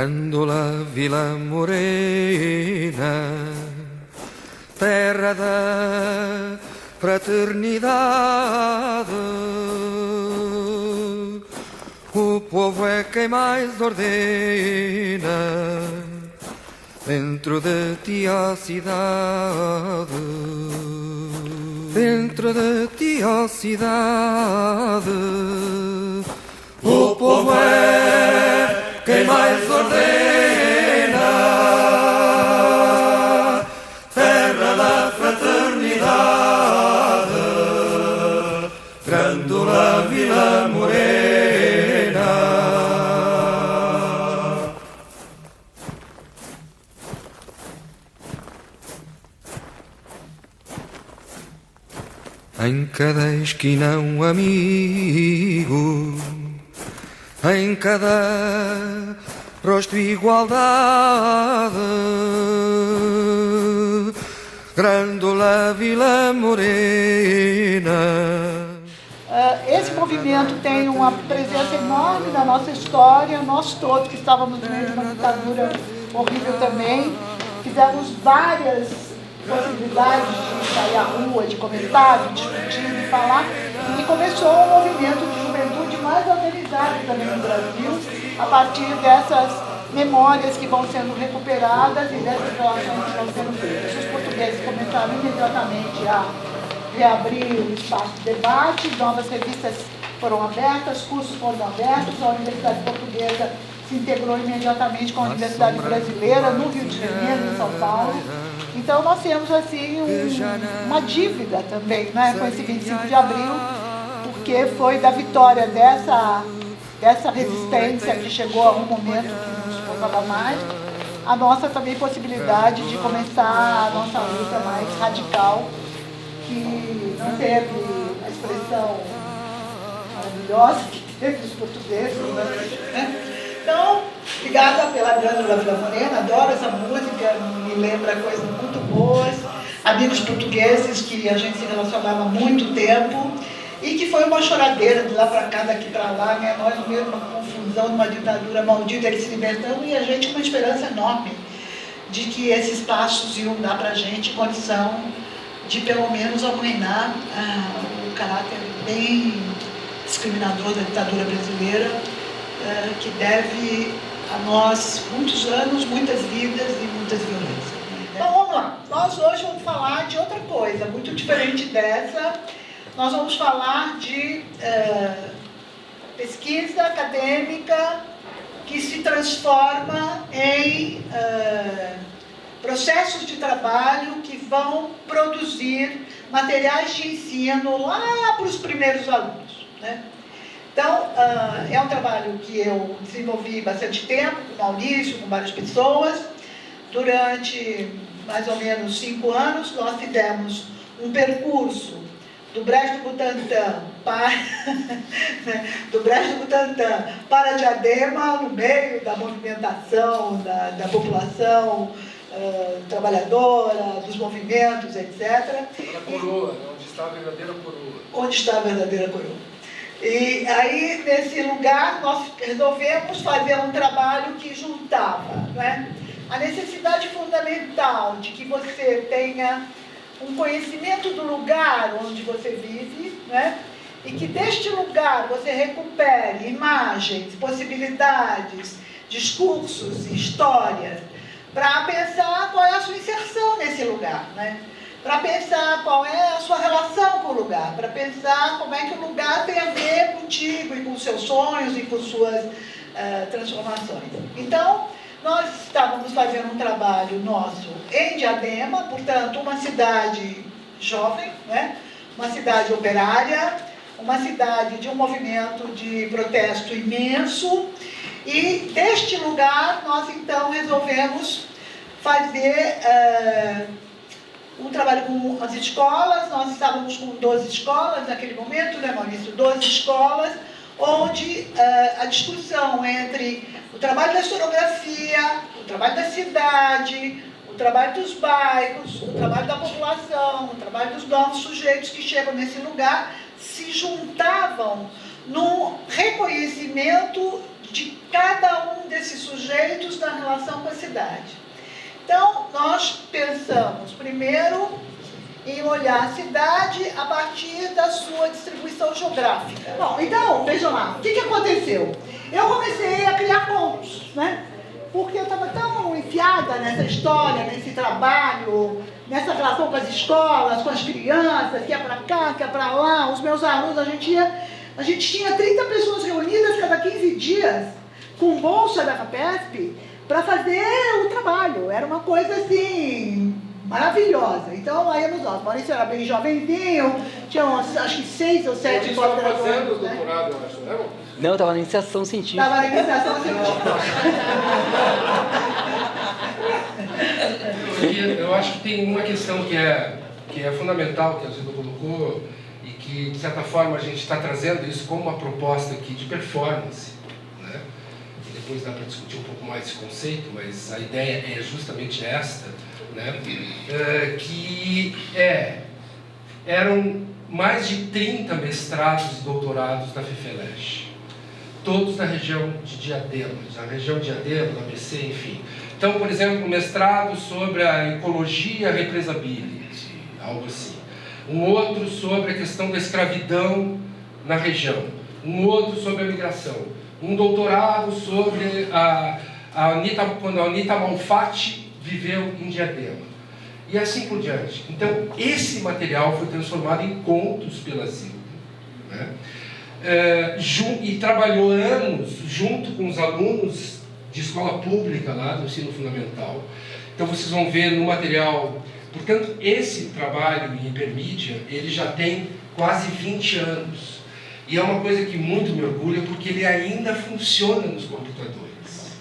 Grândola Vila Morena, terra da fraternidade, o povo é quem mais ordena dentro de ti a cidade, dentro de ti a cidade, o povo é quem mais ordena, terra da fraternidade, Grândola Vila Morena. Em cada esquina um amigo, em cada rosto igualdade, Grândola Vila Morena. Esse movimento tem uma presença enorme na nossa história. Nós todos que estávamos no meio de uma ditadura horrível também, fizemos várias possibilidades de sair à rua, de comentar, de discutir, de falar, e começou um movimento de juventude mais organizado também no Brasil, a partir dessas memórias que vão sendo recuperadas e dessas relações que vão sendo feitas. Os portugueses começaram imediatamente a reabrir o espaço de debate, novas revistas foram abertas, cursos foram abertos, a Universidade Portuguesa se integrou imediatamente com a Universidade Brasileira, no Rio de Janeiro, em São Paulo. Então nós temos assim uma dívida também, né, com esse 25 de abril, porque foi da vitória dessa resistência que chegou a um momento que não suportava mais, a nossa também possibilidade de começar a nossa luta mais radical, que não teve a expressão maravilhosa que teve os portugueses, né? Então, obrigada pela Grândola Vila Morena, adoro essa música, me lembra coisas muito boas, amigos portugueses que a gente se relacionava há muito tempo e que foi uma choradeira de lá para cá, daqui para lá, né? Nós no meio de uma confusão, de uma ditadura maldita, eles se libertando e a gente com uma esperança enorme de que esses passos iam dar para a gente condição de pelo menos amoinar o caráter bem discriminador da ditadura brasileira, que deve a nós muitos anos, muitas vidas e muitas violências. Então vamos lá, nós hoje vamos falar de outra coisa, muito diferente dessa. Nós vamos falar de pesquisa acadêmica que se transforma em processos de trabalho que vão produzir materiais de ensino lá para os primeiros alunos, né? Então, é um trabalho que eu desenvolvi bastante tempo, com o Maurício, com várias pessoas. Durante mais ou menos 5 anos, nós fizemos um percurso do Brejo do Butantã para Diadema, no meio da movimentação da população trabalhadora, dos movimentos, etc. Na coroa, onde está a verdadeira coroa. Onde está a verdadeira coroa. E aí, nesse lugar, nós resolvemos fazer um trabalho que juntava, né, a necessidade fundamental de que você tenha um conhecimento do lugar onde você vive, né, e que deste lugar você recupere imagens, possibilidades, discursos, histórias, para pensar qual é a sua inserção nesse lugar, né? Para pensar qual é a sua relação com o lugar, para pensar como é que o lugar tem a ver contigo e com seus sonhos e com suas transformações. Então, nós estávamos fazendo um trabalho nosso em Diadema, portanto, uma cidade jovem, né? Uma cidade operária, uma cidade de um movimento de protesto imenso, e deste lugar nós então resolvemos fazer um trabalho com as escolas. Nós estávamos com 12 escolas naquele momento, né, Maurício? 12 escolas, onde a discussão entre o trabalho da historiografia, o trabalho da cidade, o trabalho dos bairros, o trabalho da população, o trabalho dos novos sujeitos que chegam nesse lugar, se juntavam no reconhecimento de cada um desses sujeitos na relação com a cidade. Então, nós pensamos primeiro em olhar a cidade a partir da sua distribuição geográfica. Bom, então, vejam lá, o que aconteceu? Eu comecei a criar contos, né? Porque eu estava tão enfiada nessa história, nesse trabalho, nessa relação com as escolas, com as crianças, que é para cá, que é para lá, os meus alunos, a gente tinha 30 pessoas reunidas cada 15 dias, com bolsa da FAPESP, para fazer o trabalho. Era uma coisa assim, maravilhosa. Então, aí nós, Maurício era bem jovenzinho, tinha acho que 6 ou 7 pós-graduados. Você estava fazendo doutorado, eu acho, né? Não, eu estava na iniciação científica. Estava na iniciação científica. Eu acho que tem uma questão que é fundamental, que a Zilda colocou, e que, de certa forma, a gente está trazendo isso como uma proposta aqui de performance, né? E depois dá para discutir um pouco mais esse conceito, mas a ideia é justamente esta, né? Eram mais de 30 mestrados e doutorados da FEFELESH, todos da região de Diadema, da região de Diadema, da ABC, enfim. Então, por exemplo, um mestrado sobre a ecologia represability, algo assim. Um outro sobre a questão da escravidão na região. Um outro sobre a migração. Um doutorado sobre quando a Anita Malfatti viveu em Diadema. E assim por diante. Então, esse material foi transformado em contos pela Zilda, né? E trabalhou anos junto com os alunos de escola pública lá do ensino fundamental. Então vocês vão ver no material, portanto, esse trabalho em hipermídia, ele já tem quase 20 anos. E é uma coisa que muito me orgulha, porque ele ainda funciona nos computadores,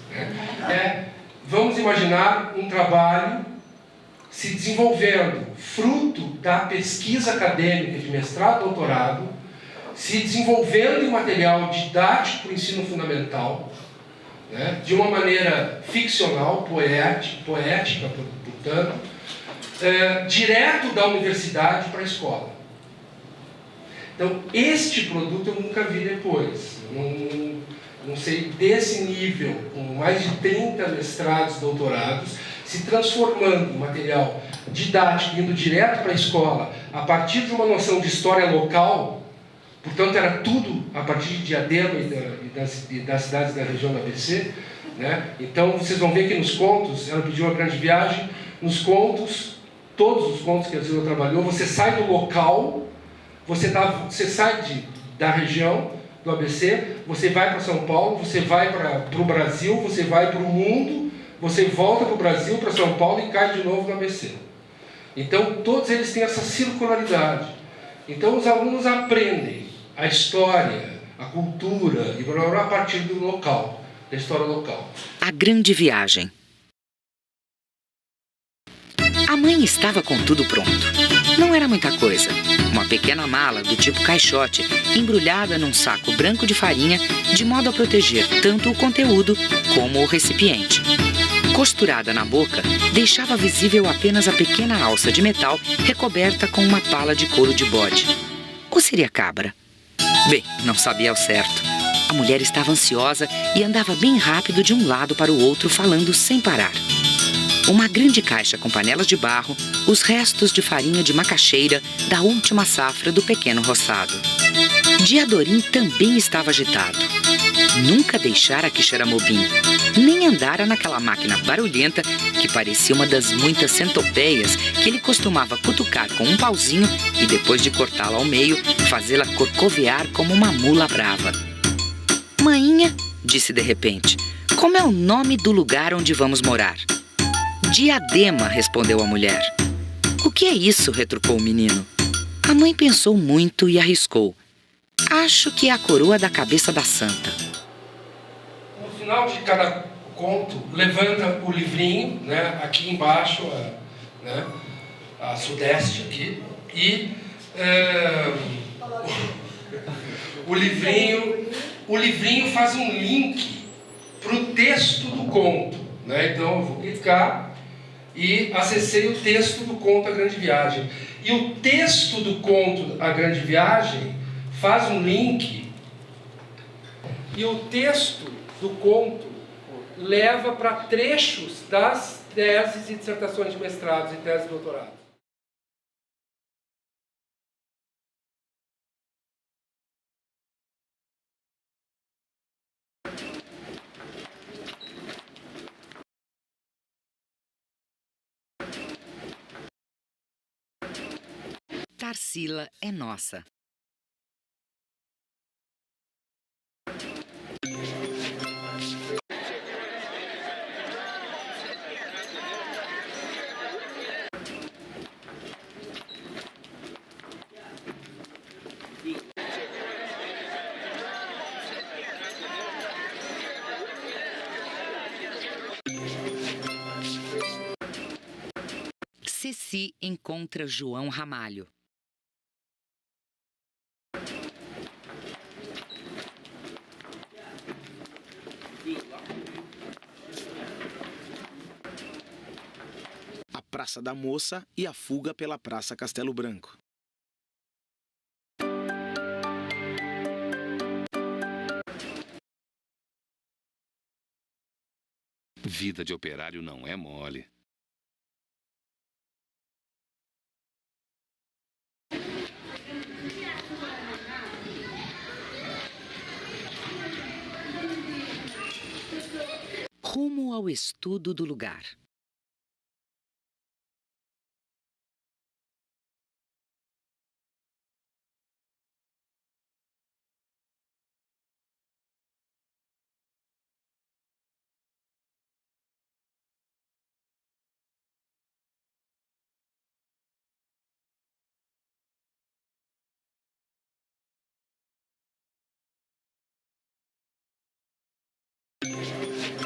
né? Vamos imaginar um trabalho se desenvolvendo, fruto da pesquisa acadêmica de mestrado e doutorado, se desenvolvendo em material didático para o ensino fundamental, né, de uma maneira ficcional, poética, portanto, direto da universidade para a escola. Então, este produto eu nunca vi depois. Não sei, desse nível, com mais de 30 mestrados, doutorados, se transformando em material didático, indo direto para a escola, a partir de uma noção de história local. Portanto, era tudo a partir de Diadema e das cidades da região da ABC, né? Então, vocês vão ver que nos contos, ela pediu uma grande viagem, nos contos, todos os contos que a Zilda trabalhou, você sai do local, você sai da região do ABC, você vai para São Paulo, você vai para o Brasil, você vai para o mundo, você volta para o Brasil, para São Paulo e cai de novo no ABC. Então, todos eles têm essa circularidade. Então, os alunos aprendem a história, a cultura, e blá, blá, blá, a partir do local, da história local. A grande viagem. A mãe estava com tudo pronto. Não era muita coisa. Uma pequena mala do tipo caixote, embrulhada num saco branco de farinha, de modo a proteger tanto o conteúdo como o recipiente. Costurada na boca, deixava visível apenas a pequena alça de metal recoberta com uma pala de couro de bode. Ou seria cabra? Bem, não sabia ao certo. A mulher estava ansiosa e andava bem rápido de um lado para o outro, falando sem parar. Uma grande caixa com panelas de barro, os restos de farinha de macaxeira da última safra do pequeno roçado. Diadorim também estava agitado. Nunca deixara Quixeramobim, nem andara naquela máquina barulhenta que parecia uma das muitas centopeias que ele costumava cutucar com um pauzinho e, depois de cortá-la ao meio, fazê-la corcovear como uma mula brava. Mainha, disse de repente, como é o nome do lugar onde vamos morar? Diadema, respondeu a mulher. O que é isso? Retrucou o menino. A mãe pensou muito e arriscou. Acho que é a coroa da cabeça da santa. No final de cada conto, levanta o livrinho, né, aqui embaixo, a sudeste aqui, e o livrinho faz um link para o texto do conto, né? Então eu vou clicar e acessei o texto do conto A Grande Viagem. E o texto do conto A Grande Viagem faz um link, e o texto do conto leva para trechos das teses e dissertações de mestrados e teses de doutorado. Tarsila é nossa. Ceci encontra João Ramalho. A Praça da Moça e a fuga pela Praça Castelo Branco. Vida de operário não é mole. Rumo ao estudo do lugar.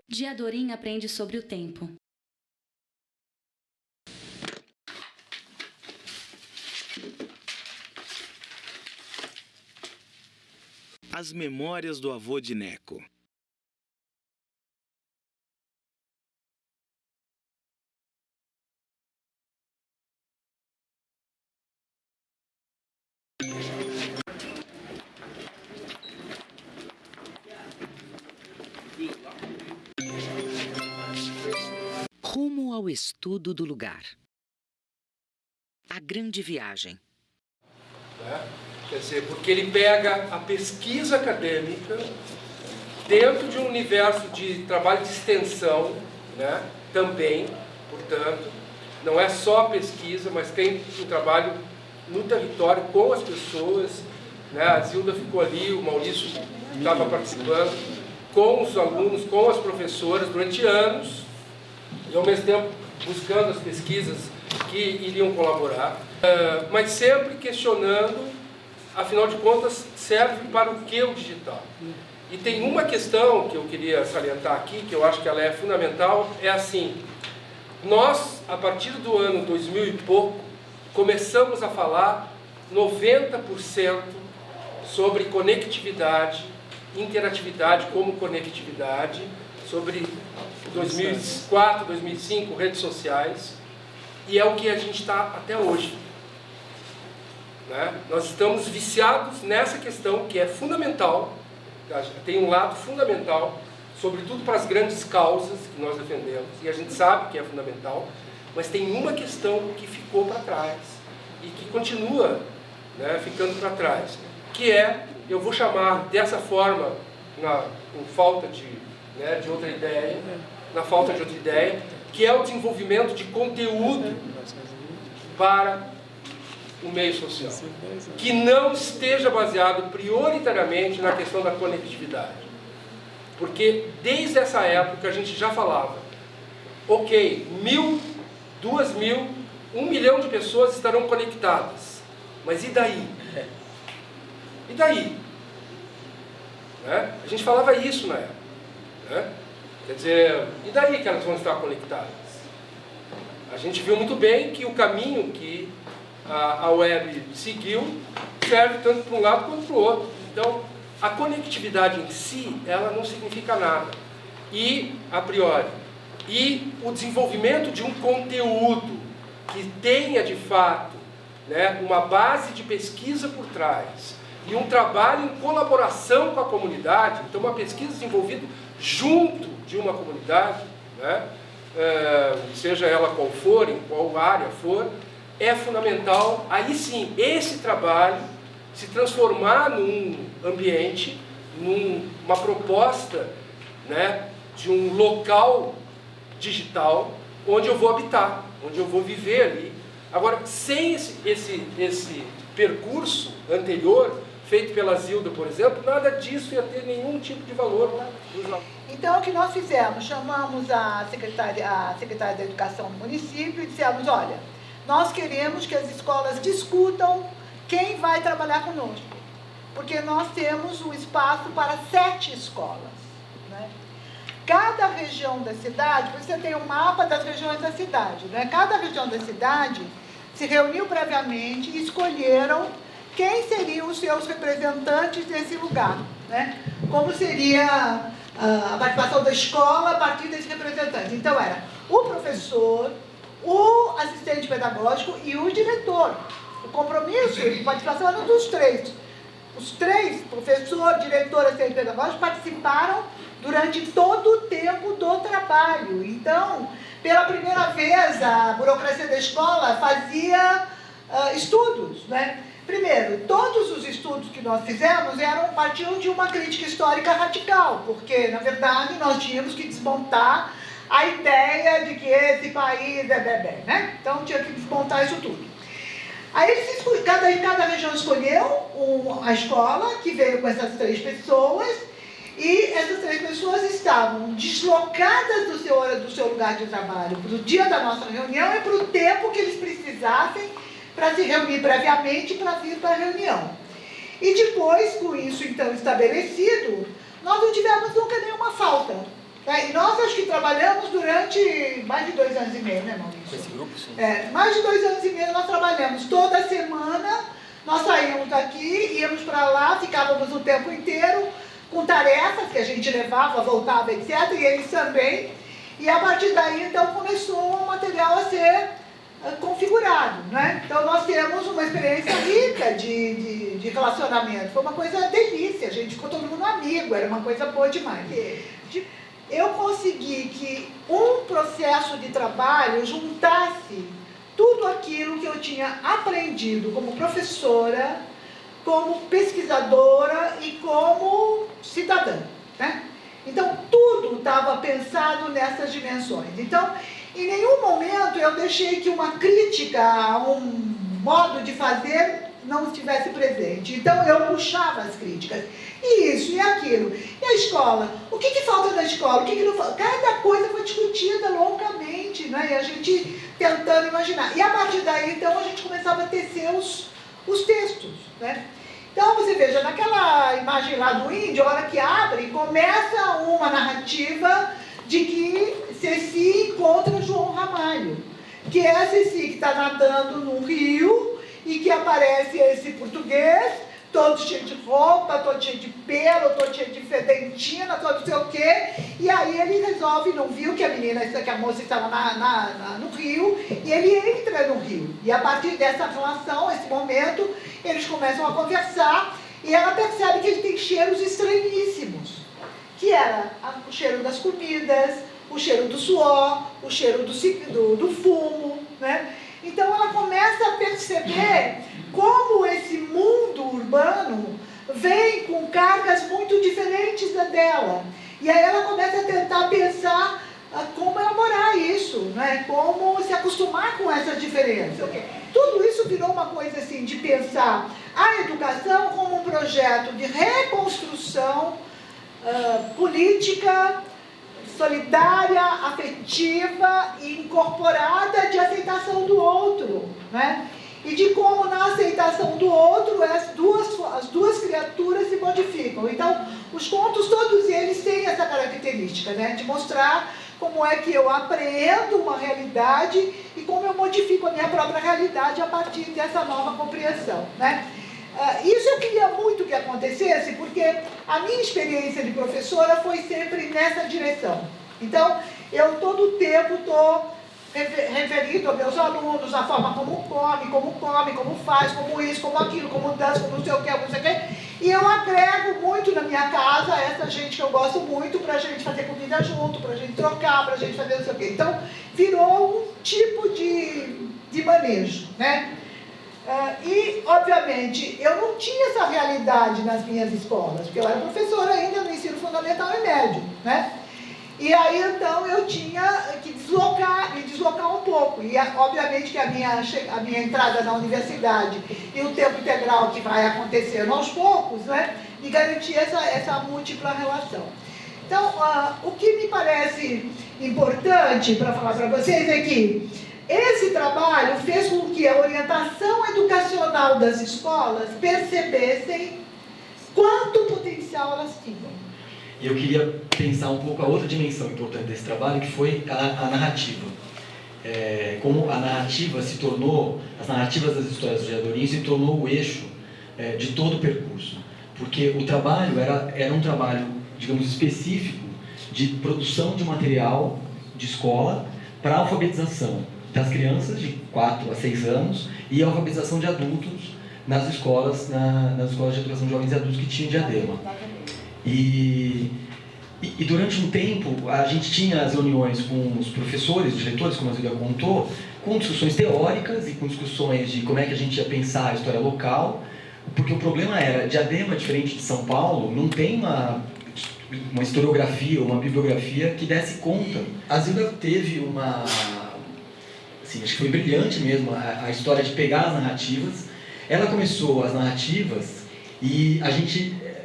Diadorim aprende sobre o tempo. As memórias do avô de Neco. Rumo ao estudo do lugar. A grande viagem. Quer dizer, porque ele pega a pesquisa acadêmica dentro de um universo de trabalho de extensão, né, também, portanto, não é só pesquisa, mas tem um trabalho no território com as pessoas, né, a Zilda ficou ali, o Maurício estava participando, com os alunos, com as professoras, durante anos, e ao mesmo tempo buscando as pesquisas que iriam colaborar, mas sempre questionando, afinal de contas, serve para o que o digital? E tem uma questão que eu queria salientar aqui, que eu acho que ela é fundamental, é assim, nós, a partir do ano 2000 e pouco, começamos a falar 90% sobre conectividade, interatividade como conectividade, sobre 2004, 2005, redes sociais, e é o que a gente está até hoje. Né? Nós estamos viciados nessa questão que é fundamental, tem um lado fundamental, sobretudo para as grandes causas que nós defendemos, e a gente sabe que é fundamental, mas tem uma questão que ficou para trás e que continua, né, ficando para trás, que é, eu vou chamar dessa forma, com falta de, né, de outra ideia, na falta de outra ideia, que é o desenvolvimento de conteúdo para o meio social, que não esteja baseado prioritariamente na questão da conectividade. Porque desde essa época a gente já falava, ok, 1.000, 2.000, 1 milhão de pessoas estarão conectadas, mas e daí? E daí? Né? A gente falava isso na época. Né? Quer dizer, e daí que elas vão estar conectadas? A gente viu muito bem que o caminho que a web seguiu serve tanto para um lado quanto para o outro. Então, a conectividade em si, ela não significa nada. E, a priori, e o desenvolvimento de um conteúdo que tenha, de fato, né, uma base de pesquisa por trás e um trabalho em colaboração com a comunidade, então uma pesquisa desenvolvida junto de uma comunidade, né, seja ela qual for, em qual área for, é fundamental, aí sim, esse trabalho se transformar num ambiente, numa proposta, né, de um local digital onde eu vou habitar, onde eu vou viver ali. Agora, sem esse percurso anterior, feito pela Zilda, por exemplo, nada disso ia ter nenhum tipo de valor. Então, o que nós fizemos? Chamamos a secretária da Educação do município e dissemos, olha, nós queremos que as escolas discutam quem vai trabalhar conosco, porque nós temos um espaço para 7 escolas. Né? Cada região da cidade, você tem um mapa das regiões da cidade, né? Cada região da cidade se reuniu previamente e escolheram quem seriam os seus representantes nesse lugar, né? Como seria a participação da escola a partir desses representantes. Então, era o professor, o assistente pedagógico e o diretor. O compromisso de participação era dos 3. Os 3, professor, diretor e assistente pedagógico, participaram durante todo o tempo do trabalho. Então, pela primeira vez, a burocracia da escola fazia estudos, né? Primeiro, todos os estudos que nós fizemos partiam de uma crítica histórica radical, porque, na verdade, nós tínhamos que desmontar a ideia de que esse país é bebê, né? Então, tinha que desmontar isso tudo. Aí, cada região escolheu a escola, que veio com essas 3 pessoas, e essas 3 pessoas estavam deslocadas do seu lugar de trabalho para o dia da nossa reunião e para o tempo que eles precisassem para se reunir previamente para vir para a reunião. E depois, com isso então estabelecido, nós não tivemos nunca nenhuma falta. Né? E nós acho que trabalhamos durante mais de 2 anos e meio, né, Maurício? Esse grupo, sim. Mais de 2 anos e meio nós trabalhamos. Toda semana nós saímos daqui, íamos para lá, ficávamos o tempo inteiro com tarefas que a gente levava, voltava, etc. E eles também. E a partir daí, então, começou o material a ser configurado, né? Então, nós temos uma experiência rica de relacionamento. Foi uma coisa delícia, a gente ficou todo mundo amigo, era uma coisa boa demais. Eu consegui que um processo de trabalho juntasse tudo aquilo que eu tinha aprendido como professora, como pesquisadora e como cidadã, né? Então, tudo estava pensado nessas dimensões. Então, em nenhum momento eu deixei que uma crítica a um modo de fazer não estivesse presente. Então, eu puxava as críticas. E isso e aquilo. E a escola? O que falta na escola? O que não falta? Cada coisa foi discutida longamente, né? E a gente tentando imaginar. E a partir daí, então, a gente começava a tecer os textos, né? Então, você veja, naquela imagem lá do índio, a hora que abre, começa uma narrativa de que Ceci encontra João Ramalho, que é a Ceci que está nadando num rio e que aparece esse português, todo cheio de roupa, todo cheio de pelo, todo cheio de fedentina, todo não sei o quê, e aí ele resolve, não viu que a moça estava no rio, e ele entra no rio. E a partir dessa relação, esse momento, eles começam a conversar, e ela percebe que ele tem cheiros estranhíssimos, que era o cheiro das comidas, o cheiro do suor, o cheiro do fumo, né? Então ela começa a perceber como esse mundo urbano vem com cargas muito diferentes da dela. E aí ela começa a tentar pensar como elaborar isso, né? Como se acostumar com essas diferenças. Tudo isso virou uma coisa assim de pensar a educação como um projeto de reconstrução política, solidária, afetiva e incorporada de aceitação do outro, né? E de como na aceitação do outro as duas criaturas se modificam. Então, os contos, todos eles têm essa característica, né? De mostrar como é que eu apreendo uma realidade e como eu modifico a minha própria realidade a partir dessa nova compreensão, né? Isso eu queria muito que acontecesse, porque a minha experiência de professora foi sempre nessa direção. Então, eu todo o tempo estou referindo aos meus alunos a forma como come, como faz, como isso, como aquilo, como dança, como não sei o que, E eu agrego muito na minha casa essa gente que eu gosto muito, para a gente fazer comida junto, para a gente trocar, para a gente fazer não sei o quê. Então, virou um tipo de manejo, né? E, obviamente, eu não tinha essa realidade nas minhas escolas, porque eu era professora ainda no ensino fundamental e médio, né? E aí, então, eu tinha que me deslocar um pouco. E, obviamente, que a minha entrada na universidade e o tempo integral que vai acontecendo aos poucos, né, me garantia essa múltipla relação. Então, o que me parece importante para falar para vocês é que esse trabalho fez com que a orientação educacional das escolas percebessem quanto potencial elas tinham. E eu queria pensar um pouco a outra dimensão importante desse trabalho, que foi a narrativa. Como a narrativa se tornou, as narrativas das histórias do Diadorim se tornou o eixo de todo o percurso. Porque o trabalho era um trabalho, digamos, específico de produção de material de escola para alfabetização das crianças de 4 a 6 anos e alfabetização de adultos nas escolas de educação de jovens e adultos que tinham Diadema. E durante um tempo a gente tinha as reuniões com os professores, os diretores, como a Zília contou, com discussões teóricas e com discussões de como é que a gente ia pensar a história local, porque o problema era, Diadema, diferente de São Paulo, não tem uma historiografia, uma bibliografia que desse conta. A Zília teve assim, acho que foi brilhante mesmo a história de pegar as narrativas. Ela começou as narrativas e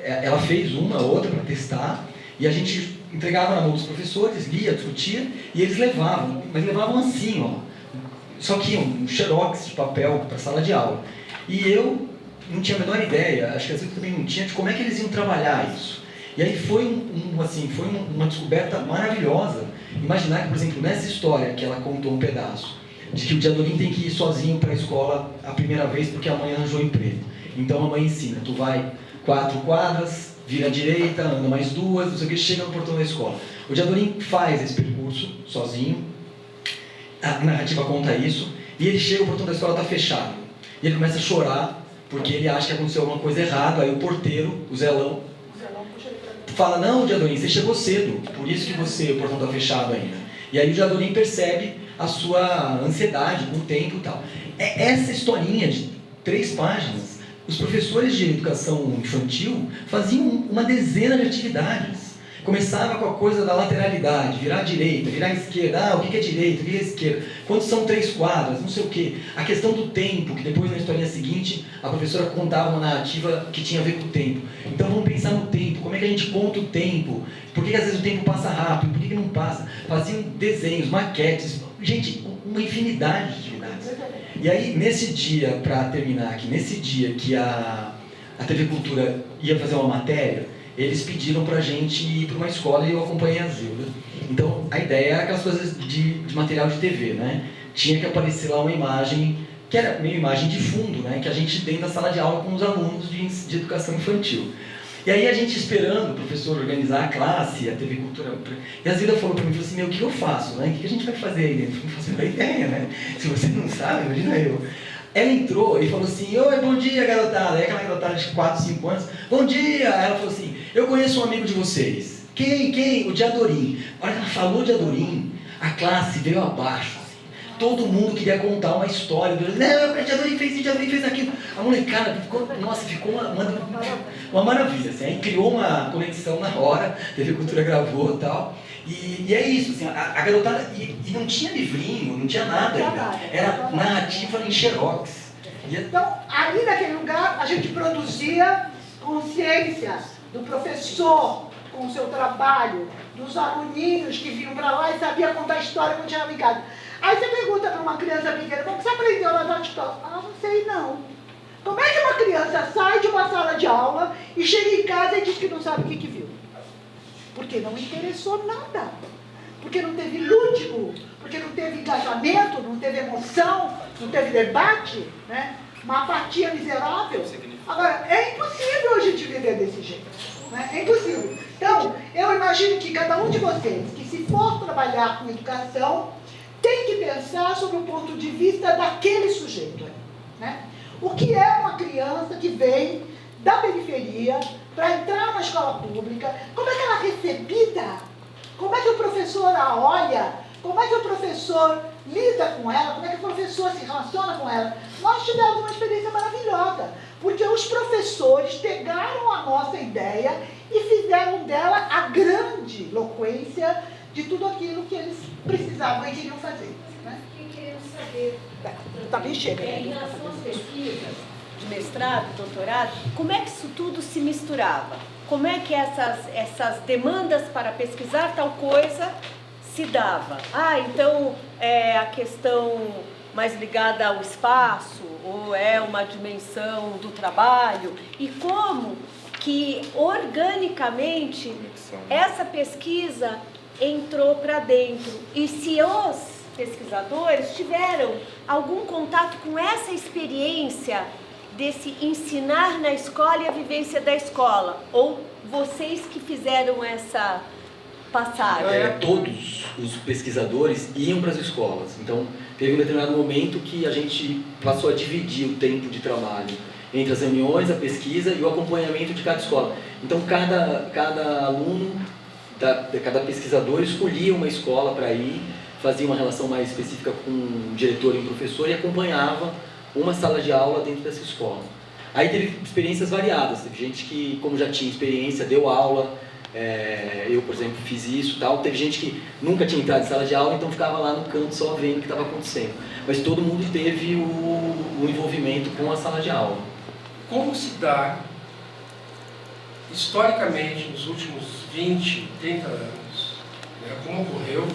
ela fez uma, outra para testar, e a gente entregava na mão dos professores, lia, discutia, e eles levavam, mas levavam assim, ó, só que um xerox de papel para a sala de aula. E eu não tinha a menor ideia, acho que às vezes também não tinha, de como é que eles iam trabalhar isso. E aí foi uma descoberta maravilhosa, imaginar que, por exemplo, nessa história que ela contou um pedaço, de que o Diadorim tem que ir sozinho para a escola a primeira vez porque a mãe arranjou emprego. Então a mãe ensina, tu vai 4 quadras, vira à direita, anda mais 2, não sei o que, chega no portão da escola. O Diadorim faz esse percurso sozinho, a narrativa conta isso, e ele chega, o portão da escola está fechado. E ele começa a chorar, porque ele acha que aconteceu alguma coisa errada, aí o porteiro, o zelão fala, não, Diadorim, você chegou cedo, por isso que o portão está fechado ainda. E aí o Diadorim percebe a sua ansiedade com o tempo e tal. Essa historinha de 3 páginas, os professores de educação infantil faziam uma dezena de atividades. Começava com a coisa da lateralidade, virar à direita, virar à esquerda, o que é direita, o que é esquerda, quantos são 3 quadras, não sei o quê. A questão do tempo, que depois na historinha seguinte a professora contava uma narrativa que tinha a ver com o tempo. Então vamos pensar no tempo, como é que a gente conta o tempo, por que às vezes o tempo passa rápido, por que não passa. Faziam desenhos, maquetes, gente, uma infinidade de atividades. E aí, nesse dia, para terminar aqui, nesse dia que a TV Cultura ia fazer uma matéria, eles pediram pra gente ir para uma escola e eu acompanhei a Zilda. Então, a ideia era aquelas coisas de material de TV, né? Tinha que aparecer lá uma imagem, que era meio imagem de fundo, né? Que a gente tem na sala de aula com os alunos de educação infantil. E aí a gente esperando o professor organizar a classe, a TV Cultura... E a Zilda falou para mim, falou assim, o que eu faço, né? O que a gente vai fazer aí dentro? Eu não faço a ideia, né? Se você não sabe, imagina eu. Ela entrou e falou assim, oi, bom dia, garotada. Aí aquela garotada de 4, 5 anos, bom dia. Aí ela falou assim, eu conheço um amigo de vocês. Quem? O Diadorim. A hora que ela falou Diadorim, a classe veio abaixo. Todo mundo queria contar uma história. Não, o Diadorim fez isso, o Diadorim fez aquilo. A molecada ficou uma maravilha. Assim. Aí criou uma conexão na hora, a TV Cultura gravou e tal. E é isso, assim, a garotada... E não tinha livrinho, não tinha nada ainda. Era narrativa em xerox. Então, ali naquele lugar, a gente produzia consciência do professor com o seu trabalho, dos aluninhos que vinham para lá e sabiam contar a história quando chegava em casa. Aí você pergunta para uma criança pequena, como você aprendeu lá na escola? Ah, não sei não. Como é que uma criança sai de uma sala de aula e chega em casa e diz que não sabe o que viu? Porque não interessou nada. Porque não teve lúdico, porque não teve engajamento, não teve emoção, não teve debate, né? Uma apatia miserável. Agora, é impossível a gente viver desse jeito. Né? É impossível. Então, eu imagino que cada um de vocês, que se for trabalhar com educação, tem que pensar sobre o ponto de vista daquele sujeito. Né? O que é uma criança que vem da periferia para entrar na escola pública, como é que ela é recebida, como é que o professor a olha, como é que o professor lida com ela, como é que o professor se relaciona com ela. Nós tivemos uma experiência maravilhosa, porque os professores pegaram a nossa ideia e fizeram dela a grande eloquência de tudo aquilo que eles precisavam e queriam fazer. Né? O que queremos saber também chega. Em relação às pesquisas de mestrado, doutorado, como é que isso tudo se misturava? Como é que essas demandas para pesquisar tal coisa se dava? Então a questão mais ligada ao espaço, ou é uma dimensão do trabalho, e como que organicamente essa pesquisa entrou para dentro, e se os pesquisadores tiveram algum contato com essa experiência desse ensinar na escola e a vivência da escola, ou vocês que fizeram essa passagem? Todos os pesquisadores iam para as escolas, então teve um determinado momento que a gente passou a dividir o tempo de trabalho entre as reuniões, a pesquisa e o acompanhamento de cada escola. Então cada aluno, cada pesquisador escolhia uma escola para ir, fazia uma relação mais específica com o diretor e o professor e acompanhava uma sala de aula dentro dessa escola. Aí teve experiências variadas, teve gente que, como já tinha experiência, deu aula, eu, por exemplo, fiz isso e tal. Teve gente que nunca tinha entrado em sala de aula, então ficava lá no canto só vendo o que estava acontecendo. Mas todo mundo teve o envolvimento com a sala de aula. Como se dá, historicamente, nos últimos 20, 30 anos, né, como ocorreu,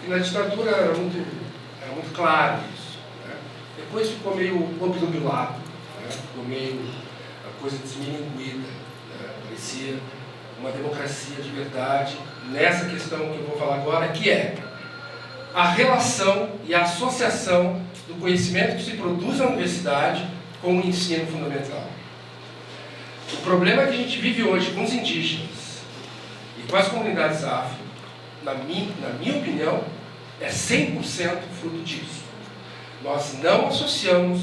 que na ditadura era muito claro isso. Né? Depois ficou meio obnubilado, né? Ficou meio a coisa desmilinguida, né? Parecia uma democracia de verdade nessa questão que eu vou falar agora, que é a relação e a associação do conhecimento que se produz na universidade com o ensino fundamental. O problema que a gente vive hoje com os indígenas e com as comunidades afro, na minha opinião, é 100% fruto disso. Nós não associamos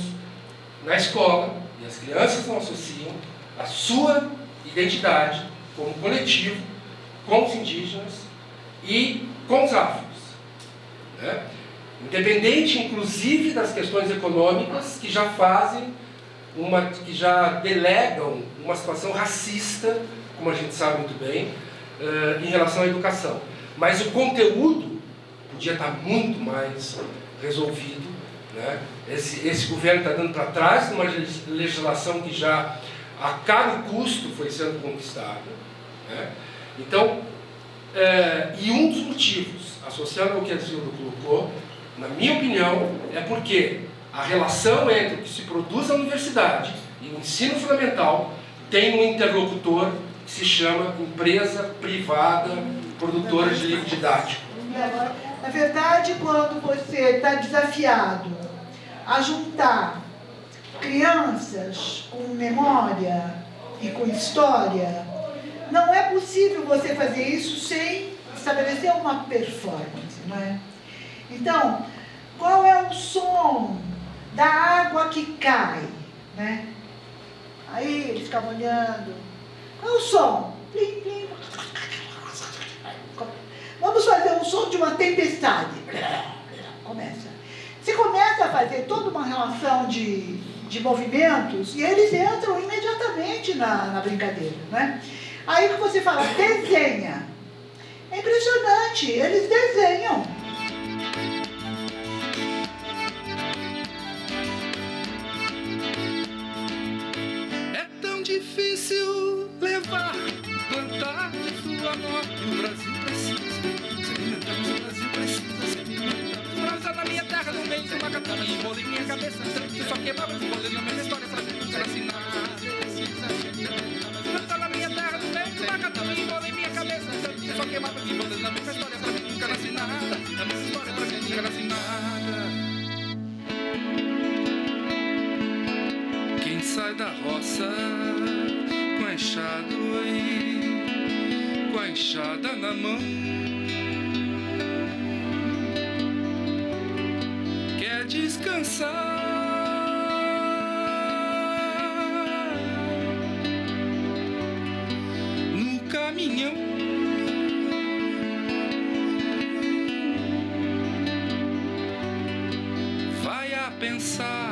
na escola, e as crianças não associam, a sua identidade como coletivo com os indígenas e com os afros. Né? Independente, inclusive, das questões econômicas que já que já delegam uma situação racista, como a gente sabe muito bem, em relação à educação. Mas o conteúdo podia estar muito mais resolvido. Né? Esse governo está dando para trás numa legislação que já a caro custo foi sendo conquistada. Né? Então, e um dos motivos, associando ao que a Zilda colocou, na minha opinião, é porque a relação entre o que se produz na universidade e o ensino fundamental tem um interlocutor que se chama empresa privada produtora de livro didático. Na verdade, quando você está desafiado a juntar crianças com memória e com história, não é possível você fazer isso sem estabelecer uma performance, não é? Então, qual é o som da água que cai, né? Aí eles ficavam olhando. Qual é o som? Plim, plim. Vamos fazer um som de uma tempestade. Começa. Você começa a fazer toda uma relação de movimentos e eles entram imediatamente na brincadeira, né? Aí que você fala, desenha. É impressionante, eles desenham. É tão difícil levar, plantar de sua morte. O Brasil precisa se alimentar, o Brasil precisa se alimentar. Morava na minha terra, no meio de uma katana, e bolei minha cabeça, que só queimava de bolei na minha história, pra nunca assinar. Morava na minha terra, no meio de uma katana, e bolei minha cabeça, que só queimava de bolei na minha história, pra nunca assinar. Na minha história, pra nunca assinar. Quem sai da roça com a enxada e com a enxada na mão, quer descansar, pensar